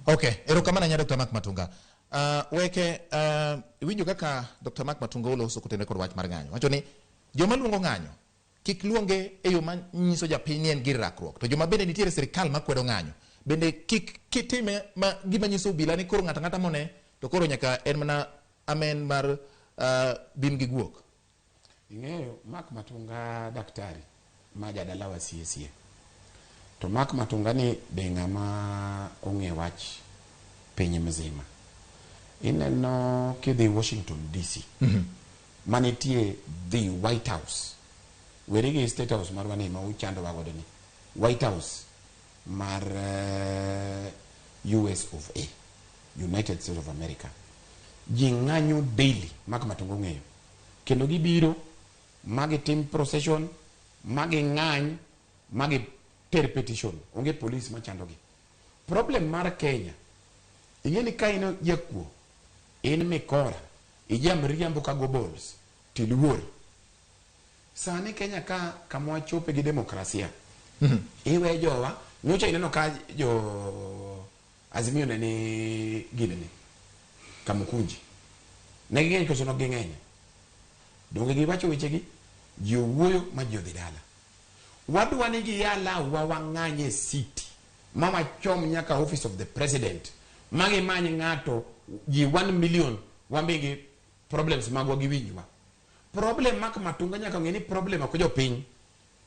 Okay, erokamana nya Dr. Mark Matunga. Weke winjo kaka Dr. Mark Matunga oloso kotene kod wach mar ng'anyo. Wacho ni joma luongo ng'anyo kik luonge e yo manyiso japiny ni en gir rakruok. To joma bende nitiere sirikal makwedo ng'anyo bende kik kitime gima nyiso obila ni koro ng'ata mone to koro nyaka en mana amen mar bim gi guok. Ing'eyo Mark Matunga daktari ma jadalawa CSA. To Mark Matunga ni be ng'ama ong'e wach piny mzima. Ineno kidhi Washington DC. Manitie the White House. Werigi State House marwani ma uchando wagodo ni. White House mar US of A. United States of America. Ji ng'anyo daily Mark Matunga ong'eyo. Kendo gibiro magi tim procession, magi ng'any, magi ter petition. Onge police machandogi. Problem mar Kenya. Ingeni ka ino jakuo. In mikora. Ijam riambo ka go balls. Tiluor. Sani Kenya ka kamwa chope gi demokrasia. Iwe jowa. Nyocha ineno ka jo Azimio nene gine ni. Kamukunji. Neging'eny koso no ging'eny. Donge giwacho wechegi. Jowuoyo ma jodhi dala. Wadwa ni giyala wawang'anye city. Mama chom nyaka office of the president. Magi manyi ng'ato ji 1 million wambegi problems magwa giwinjwa. Problem Mark Matunga nyaka ng'eni problem ako jopiny.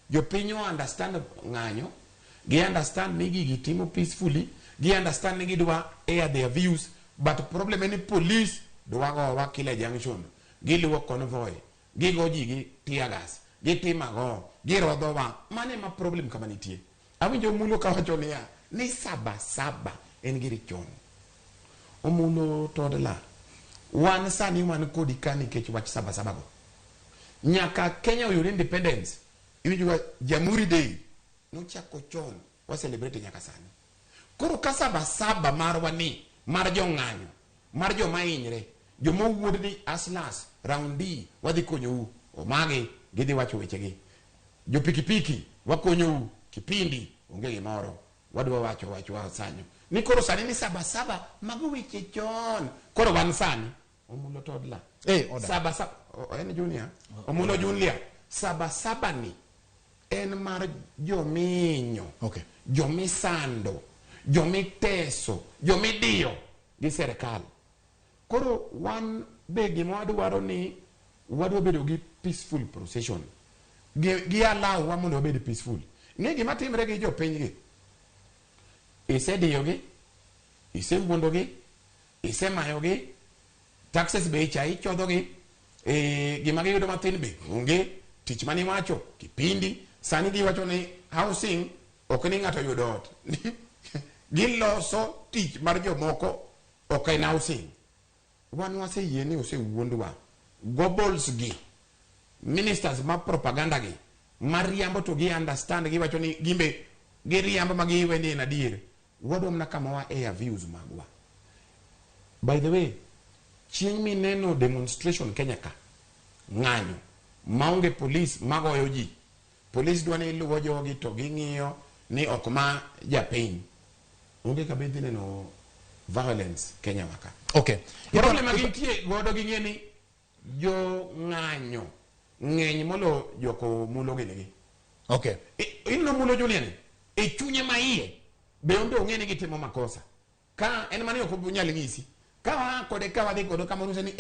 Jopiny o understand ng'anyo. Gi understand ni gigi timo peacefully. Gi understand ni gidwa air their views. But problem ni police dwa go wa kila junction. Giluwo convoy. Gigo gi tear gas. Gitima go. Girodho wa. Mane ma problem kama nitie. Awinjo mulo ka wacho niya. Ni saba en giri chon. Omulo todla. Wan sani wan kodi kani kech wach saba go. Nyaka Kenya uyuri independence. Iwijuwa Jamhuri Day. Nochako chon. Wa celebrate nyaka sani. Koro ka saba marwa ni. Mar jo ng'anyo. Mar jo mainyre. Jo mowuod ni aslas. Roundi. Wadhi konyo u. Omagi. Gidhi wacho wechegi. Jo pikipiki. Wakonyo u. Kipindi. Onge gimoro. Wadwa wacho sanyo. Ni koro sani ni saba mago weche chon. Koro wan sani omulo todla. Oda. Saba en junior. Omulo junior. Saba ni en mar jominyo. Okay. Jomisando. Jomiteso. Jomidio gi serikal. Koro wan be gima wadwaro ni wadwa bedo gi peaceful procession. Gi allow wa mondo bedo peaceful. Ng'e gima timre gi jopiny gi. Isediyogi, isewuondogi, isemayogi, taxes be ichodhogi, gima giyudo mathin be onge, tich mani wacho, kipindi, sani giwacho ni housing, ok ni ng'ato yudo ot. Giloso tich mar jomoko, ok en housing. Wan waseyie ni osewuondwa. Goebbels gi, ministers ma propaganda gi, mariambo to gi understand, giwacho ni gimbe, giriambo magiwe ni en adier. Wadwa mna kama wa air views magwa. By the way, chieng' mineno demonstration Kenya ka, ng'anyo, maonge police magoyo ji. Police dwa ni luwo jogi to ging'iyo ni ok ma japiny. Onge kabedhi neno violence Kenya waka. Okay. Problem agintie godo ging'e ni jo ng'anyo ng'eny molo joko mulo ginegi. Okay. Ino mulo Julian. E chunye ma iye. Be onde ong'e ni gitimo makosa. Ka en mane ok obunyal ng'isi. Ka wa kode ka wadhi kodo kama nuse ni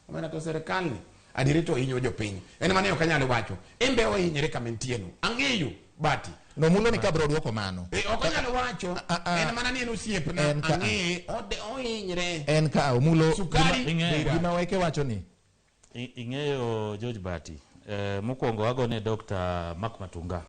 omena to serikal ni adirito inyo jopiny. En mane ok anyal wacho. Embe o hinyre kama ntieno. Ang'eyo bati. No mulo ni kabro duoko mano. Ok anyal wacho. En mana ni en osiepna. Ang'e o hinyre. En ka omulo sukari. Gima weke wacho ni. Ing'eyo George Bati. Mokwongo agone Dr. Mark Matunga.